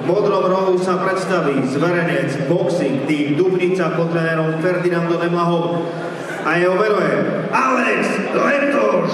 V modrom rohu sa predstaví zverenec Boxing tým Dubnica pod trénerom Ferdinandom Nemlahom a jeho meno je Alex Letoš.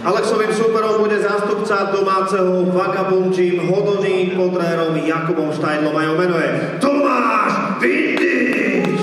Alexovým súperom bude zástupca domáceho Vagabond Gym Hodonín pod trénerom Jakubom Štajdlom a jeho meno je Tomáš Vindiš.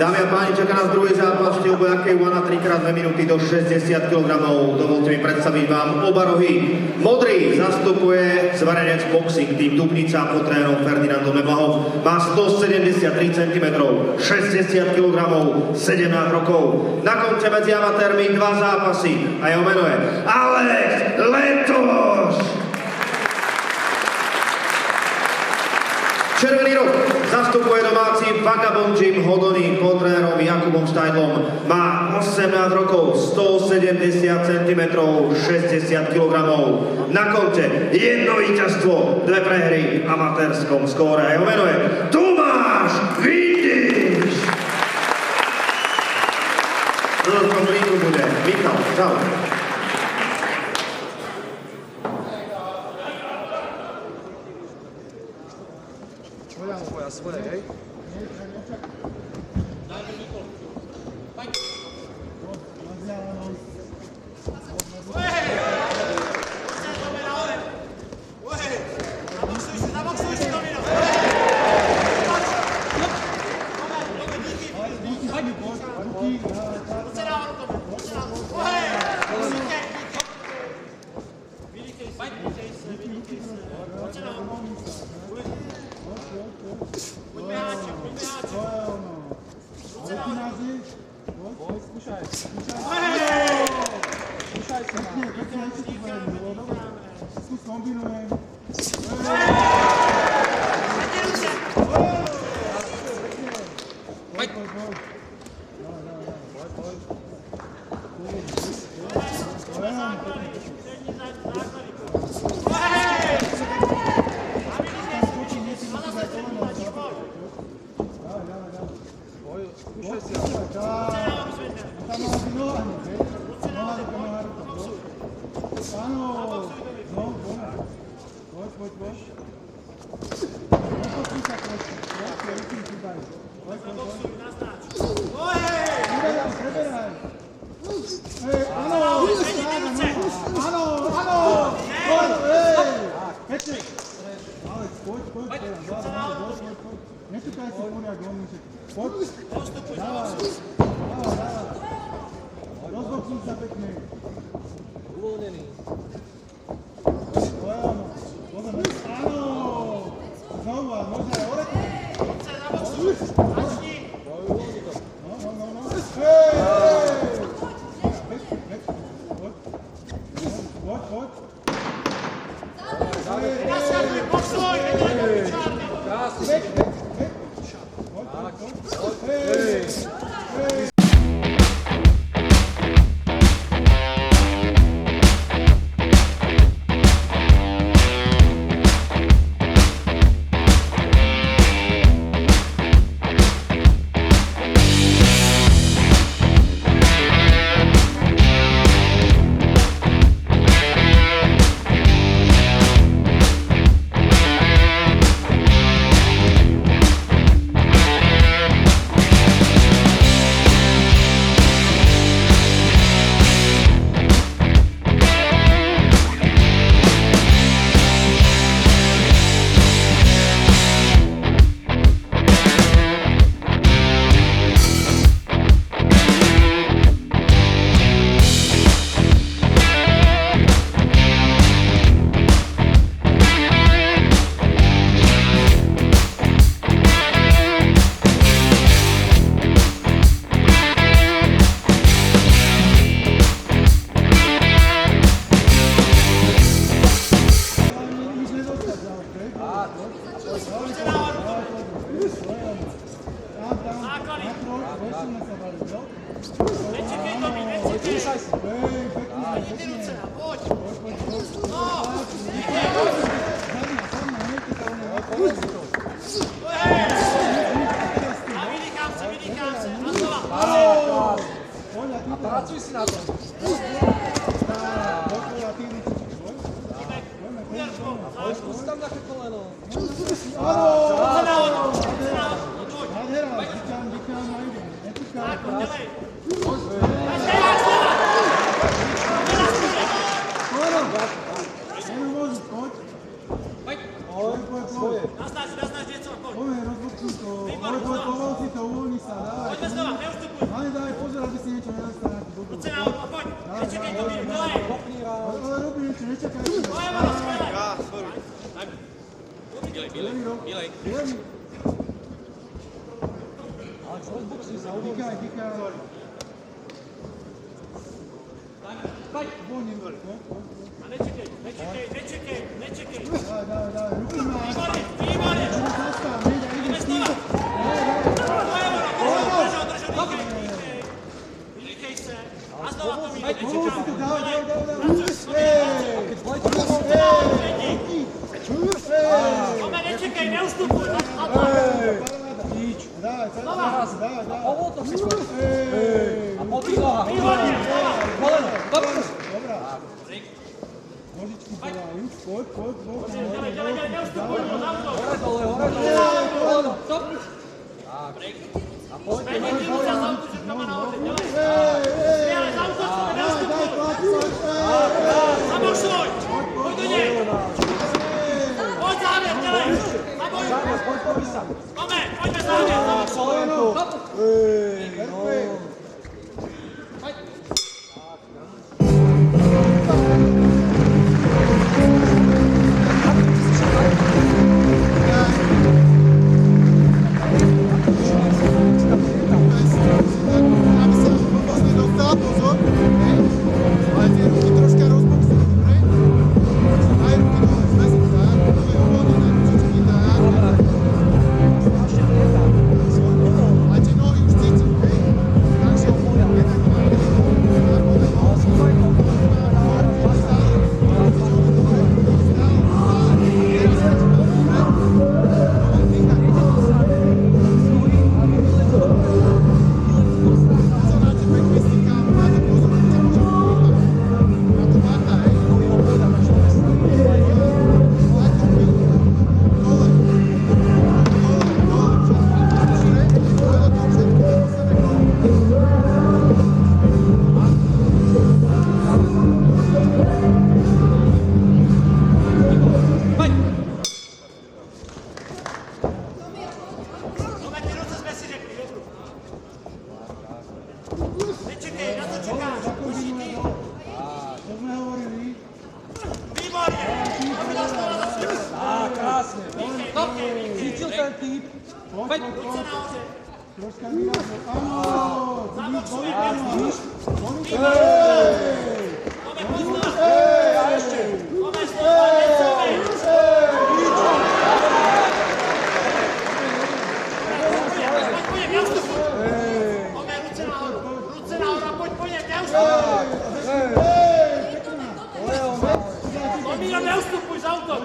Dámy a páni, čaká nás druhý zápas štýlbojakej One 3x2 minúty do 60 kg. Dovolte mi predstaviť vám oba rohy. Modrý zastupuje zverenec Boxing tým Dubnica pod trénerom Ferdinandom Nemlahom. Má 173 cm, 60 kg, 17 rokov. Na konci medzi amatérmi 2 zápasy a jeho meno je Alex Letoš. Červený roh zastupuje domáci Vagabond Gym Hodonín pod trénerom Jakubom Štajdlom. Má 18 rokov, 170 cm, 60 kg. Na konte jedno víťazstvo, 2 prehry v amatérskom skóre. Jeho meno je Tomáš Vindiš. V tom ringu bude Michal Žalek. Svoje, hej? Nečekej, Tomi, nečekej. Ani ty ruce, pojď. No. A vydýchám se. A znova. A pracuj si na tom. Pust tam na koleno. Naznač něco, pojď. Pojďme znova, neustupuj. Pozor, aby si niečo nedostal. Ruce nahoru, pojď. Nečekej, Tomi, dělej. Ale robí niečo, nečakaj. Bílej. Alex, rozbuxuj sa, Díkaj. Pojď. A nečekej. Daj, ruky máš. Výborně. Zastav, nejde, znova. Vydýchej se. A znova, Tomi, nečekám. Tome, nečekej, neustupuj. Daj. Povol to si skôr. A podvíj noha. Výborně. Koleno, dobrý. Dobrá. Nožičky polajú. Poď. Dělej, neustupuj, zavřou. Hore dole. Koleno, stop. A pojď. Zvedni ty ruce a zavřu rukama nahoře, dělej. Směle, zavřu, neustupuj. Zaboxuj. Pojď do něj. Pojď závěr, dělej. Zabojuj. Pojď povysat. Tome, pojďme závěr, zaboxuj. Stop. Nečekej, na co čekáš? Užitý. To sme hovorili. Výborně. Aby nás to zase. Krásně. Stop. Cítil ten typ. Pojď. Ruce nahoře. Troška výrazno. Áno. Zaboxuj, Víš? Tome, pojď znova. A ještě. Tome, znova, necovej. Pojď po něm, neustupuj. Tome, ruce nahoru a pojď po něm, neustupuj. Tomíro, neustupuj za útok.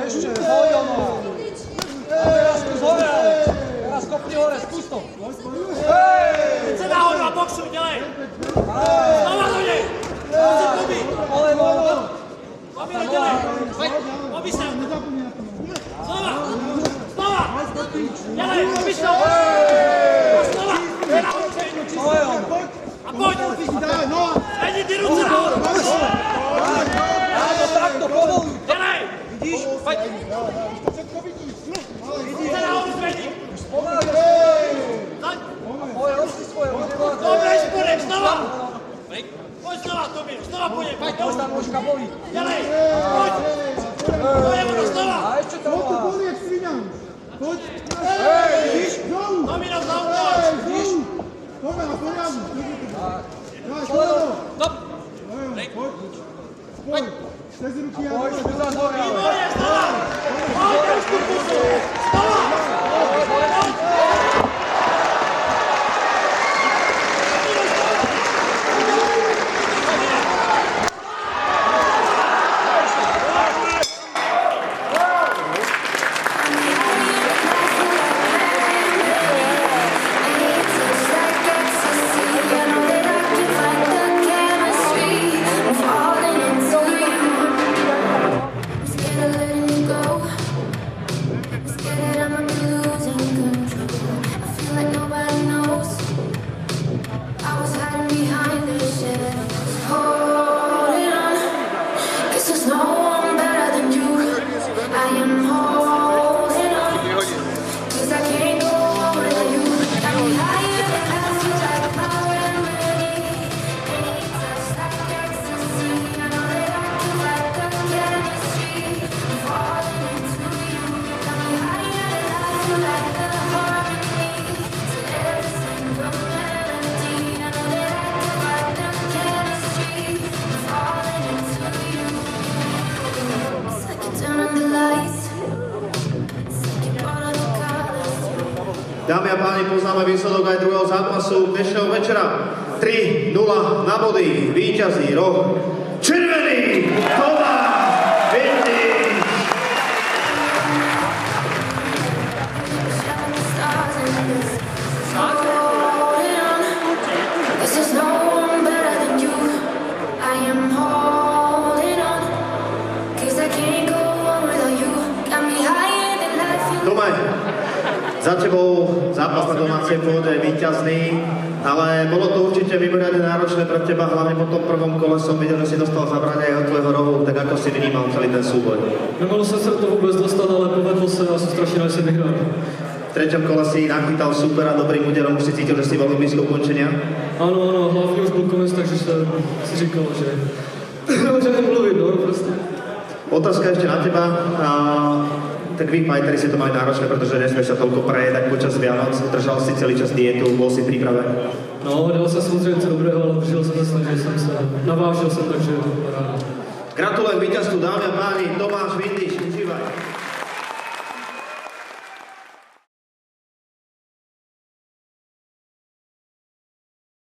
Ještě. Zvolí ono. Teraz kus hore, ale. Teraz kopni hore, zkus to. Ruce nahoru a boxuj, dělej. Znova do něj. Ruce Tomi. Koleno. Tomíro, dělej. Tomi se. Znova. Dělej, Tomi se. A znova. A pojď. Zvedni ty ruce nahoru. Takto, povoluj. Dělej. Vidíš? Pojď. Ruce nahoru zvedni. Pomáhaj. Pojď, roz si svoje. Dobrý spodek, znova. Pojď znova, Tomi, znova po něm. Pojď, už ta nožka bolí. Dělej. Pojď. To je ono, znova. A ještě to má. Boli jak sviňan. Poď. Vidíš? Dolu. Tomíro, za útok. Dolu. Poďme na poriadnu. Dáš, Koleno. koleno. Stop. Poď. Cez ruky a Pojď, dole. zkusa hore. Výborně, znova. Pojď, neustupuj. Znova. Dámy a páni, poznáme výsledok aj druhého zápasu dnešného večera. 3-0 na body, víťazí roh červený Tomáš Vintič. Tome, za tebou zápas na domácej pôde víťazný, ale bolo to určite mimoriadne náročné pre teba, hlavne po tom prvom kole som videl, že si dostal zabrať aj od tvojho rohu, tak ako si vnímal celý ten súboj? Nemohl jsem se do toho vůbec dostat, ale povedlo se a jsem strašně rád, že jsem vyhrál. V treťom kole si nachytal supera dobrým údelom, už si cítil, že si veľmi blízko končenia? Ano, hlavně už byl konec, takže jsem si říkal, že že nemluvit, no, prostě. Otázka ešte na teba. Tak vy, fighteri, si to mali náročné, pretože nesmieš sa toľko prejedať počas Vianoc. Držal si celý čas dietu, bol si v príprave? No, dal jsem samozřejmě něco dobrého, ale držel jsem se, snažil jsem se, navážil jsem, takže paráda. Gratulujem víťazstvu, dámy a páni, Tomáš Vintič.